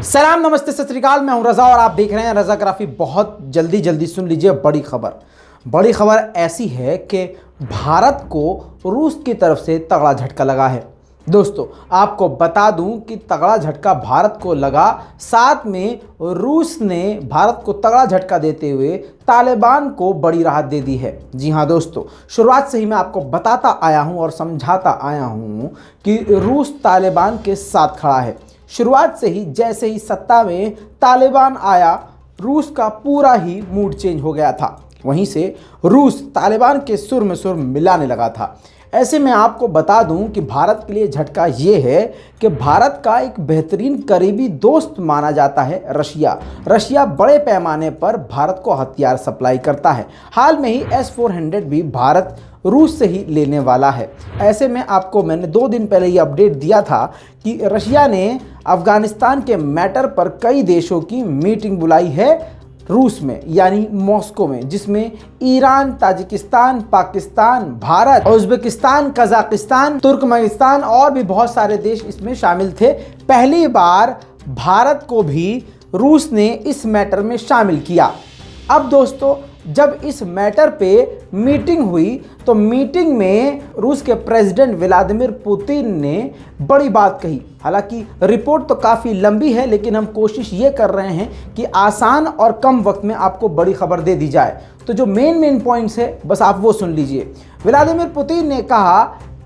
सलाम नमस्ते सत श्री अकाल। मैं हूं रजा और आप देख रहे हैं रजाग्राफी। बहुत जल्दी सुन लीजिए बड़ी खबर ऐसी है कि भारत को रूस की तरफ से तगड़ा झटका लगा है। दोस्तों आपको बता दूं कि तगड़ा झटका भारत को लगा, साथ में रूस ने भारत को तगड़ा झटका देते हुए तालिबान को बड़ी राहत दे दी है। जी हां दोस्तों, शुरुआत से ही मैं आपको बताता आया हूं और समझाता आया हूं कि रूस तालिबान के साथ खड़ा है। शुरुआत से ही जैसे ही सत्ता में तालिबान आया, रूस का पूरा ही मूड चेंज हो गया था। वहीं से रूस तालिबान के सुर में सुर मिलाने लगा था। ऐसे में आपको बता दूं कि भारत के लिए झटका ये है कि भारत का एक बेहतरीन करीबी दोस्त माना जाता है रशिया बड़े पैमाने पर भारत को हथियार सप्लाई करता है। हाल में ही S-400 भी भारत रूस से ही लेने वाला है। ऐसे में आपको मैंने 2 दिन पहले ये अपडेट दिया था कि रशिया ने अफगानिस्तान के मैटर पर कई देशों की मीटिंग बुलाई है रूस में, यानी मॉस्को में, जिसमें Iran, Tajikistan, Pakistan, Bharat, Uzbekistan, Kazakhstan, Turkmenistan और भी बहुत सारे देश इसमें शामिल थे। पहली बार भारत को भी रूस ने इस मैटर में शामिल किया। अब दोस्तों जब इस मैटर पे मीटिंग हुई तो मीटिंग में रूस के प्रेसिडेंट व्लादिमीर पुतिन ने बड़ी बात कही। हालांकि रिपोर्ट तो काफ़ी लंबी है, लेकिन हम कोशिश ये कर रहे हैं कि आसान और कम वक्त में आपको बड़ी खबर दे दी जाए। तो जो मेन पॉइंट्स है बस आप वो सुन लीजिए। व्लादिमीर पुतिन ने कहा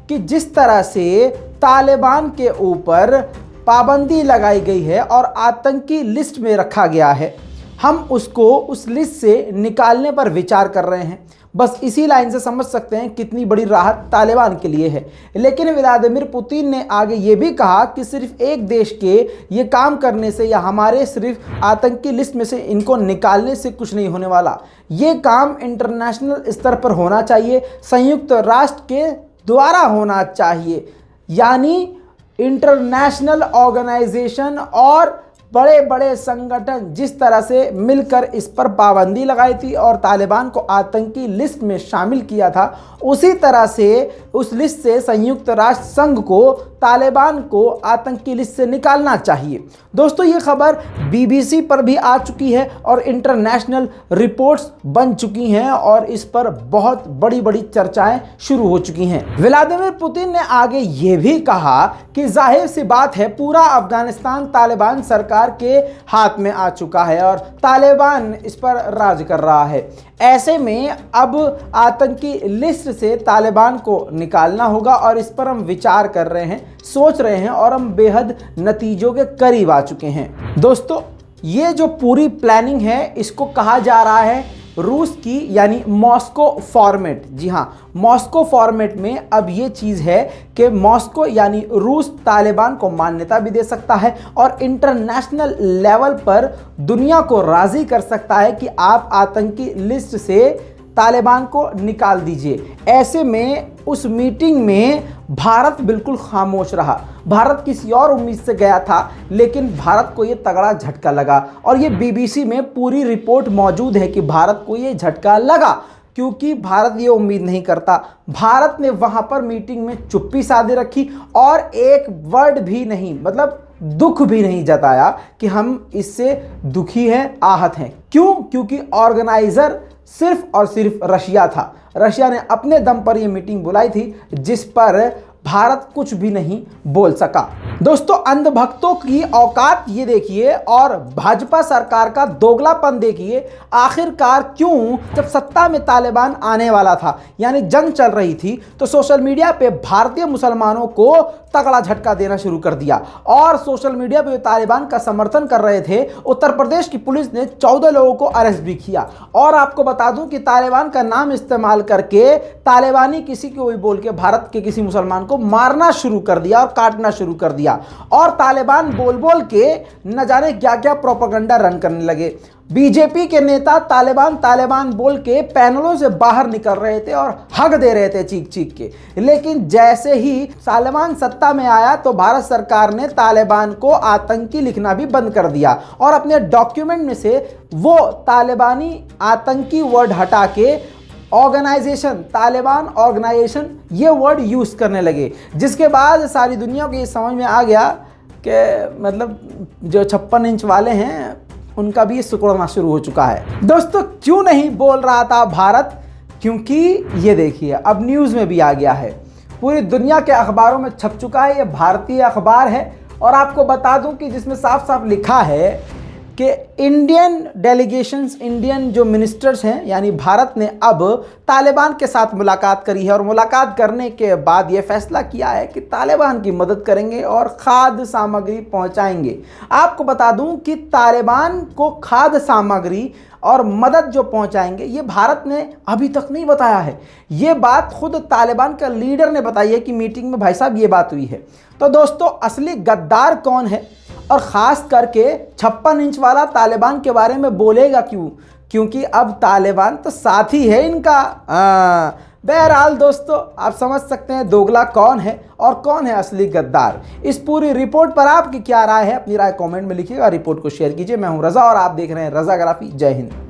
कि जिस तरह से तालिबान के ऊपर पाबंदी लगाई गई है और आतंकी लिस्ट में रखा गया है, हम उसको उस लिस्ट से निकालने पर विचार कर रहे हैं। बस इसी लाइन से समझ सकते हैं कितनी बड़ी राहत तालिबान के लिए है। लेकिन व्लादिमीर पुतिन ने आगे ये भी कहा कि सिर्फ एक देश के ये काम करने से या हमारे सिर्फ आतंकी लिस्ट में से इनको निकालने से कुछ नहीं होने वाला। ये काम इंटरनेशनल स्तर पर होना चाहिए, संयुक्त राष्ट्र के द्वारा होना चाहिए, यानी इंटरनेशनल ऑर्गेनाइजेशन और बड़े बड़े संगठन जिस तरह से मिलकर इस पर पाबंदी लगाई थी और तालिबान को आतंकी लिस्ट में शामिल किया था, उसी तरह से उस लिस्ट से संयुक्त राष्ट्र संघ को तालिबान को आतंकी लिस्ट से निकालना चाहिए। दोस्तों ये खबर BBC पर भी आ चुकी है और इंटरनेशनल रिपोर्ट्स बन चुकी हैं और इस पर बहुत बड़ी बड़ी चर्चाएं शुरू हो चुकी हैं। व्लादिमीर पुतिन ने आगे ये भी कहा कि जाहिर सी बात है पूरा अफगानिस्तान तालिबान सरकार के हाथ में आ चुका है और तालिबान इस पर राज कर रहा है। ऐसे में अब आतंकी लिस्ट से तालिबान को निकालना होगा और इस पर हम विचार कर रहे हैं, सोच रहे हैं और हम बेहद नतीजों के करीब आ चुके हैं। दोस्तों ये जो पूरी प्लानिंग है इसको कहा जा रहा है रूस की यानी मॉस्को फॉर्मेट। जी हाँ, मॉस्को फॉर्मेट में अब ये चीज़ है कि मॉस्को यानी रूस तालिबान को मान्यता भी दे सकता है और इंटरनेशनल लेवल पर दुनिया को राज़ी कर सकता है कि आप आतंकी लिस्ट से तालिबान को निकाल दीजिए। ऐसे में उस मीटिंग में भारत बिल्कुल खामोश रहा। भारत किसी और उम्मीद से गया था, लेकिन भारत को ये तगड़ा झटका लगा और ये BBC में पूरी रिपोर्ट मौजूद है कि भारत को ये झटका लगा, क्योंकि भारत ये उम्मीद नहीं करता। भारत ने वहाँ पर मीटिंग में चुप्पी साधे रखी और एक वर्ड भी नहीं, मतलब दुख भी नहीं जताया कि हम इससे दुखी हैं, आहत हैं। क्यों? क्योंकि ऑर्गेनाइजर सिर्फ और सिर्फ रशिया था। रशिया ने अपने दम पर यह मीटिंग बुलाई थी जिस पर भारत कुछ भी नहीं बोल सका। दोस्तों अंधभक्तों की औकात ये देखिए और भाजपा सरकार का दोगलापन देखिए। आखिरकार क्यों, जब सत्ता में तालिबान आने वाला था यानी जंग चल रही थी, तो सोशल मीडिया पे भारतीय मुसलमानों को तगड़ा झटका देना शुरू कर दिया और सोशल मीडिया पे तालिबान का समर्थन कर रहे थे। उत्तर प्रदेश की पुलिस ने 14 लोगों को अरेस्ट भी किया और आपको बता दूं कि तालिबान का नाम इस्तेमाल करके तालिबानी किसी को भी बोल के भारत के किसी मुसलमान को मारना शुरू कर दिया और काटना शुरू कर दिया और तालिबान बोल बोल के न जाने क्या क्या प्रोपेगेंडा रन करने लगे। बीजेपी के नेता तालिबान बोल के पैनलों से बाहर निकल रहे थे और हक दे रहे थे चीख चीख के। लेकिन जैसे ही तालिबान सत्ता में आया तो भारत सरकार ने तालिबान को आतंकी लिखना भी बंद कर दिया और अपने डॉक्यूमेंट में से वो तालिबानी आतंकी वर्ड हटा के ऑर्गेनाइजेशन, तालिबान ऑर्गेनाइजेशन ये वर्ड यूज करने लगे, जिसके बाद सारी दुनिया को ये समझ में आ गया कि मतलब जो 56 इंच वाले हैं उनका भी सिकुड़ना शुरू हो चुका है। दोस्तों क्यों नहीं बोल रहा था भारत, क्योंकि ये देखिए अब न्यूज़ में भी आ गया है, पूरी दुनिया के अखबारों में छप चुका है। ये भारतीय अखबार है और आपको बता दूं कि जिसमें साफ साफ लिखा है कि इंडियन डेलीगेशंस, इंडियन जो मिनिस्टर्स हैं यानी भारत ने अब तालिबान के साथ मुलाकात करी है और मुलाकात करने के बाद ये फैसला किया है कि तालिबान की मदद करेंगे और खाद्य सामग्री पहुंचाएंगे। आपको बता दूं कि तालिबान को खाद्य सामग्री और मदद जो पहुंचाएंगे ये भारत ने अभी तक नहीं बताया है। ये बात खुद तालिबान का लीडर ने बताई है कि मीटिंग में भाई साहब ये बात हुई है। तो दोस्तों असली गद्दार कौन है और ख़ास करके 56 इंच वाला तालिबान के बारे में बोलेगा क्यों? क्योंकि अब तालिबान तो साथी है इनका। बहरहाल दोस्तों आप समझ सकते हैं दोगला कौन है और कौन है असली गद्दार। इस पूरी रिपोर्ट पर आपकी क्या राय है? अपनी राय कमेंट में लिखिएगा, रिपोर्ट को शेयर कीजिए। मैं हूं रज़ा और आप देख रहे हैं रज़ाग्राफी। जय हिंद।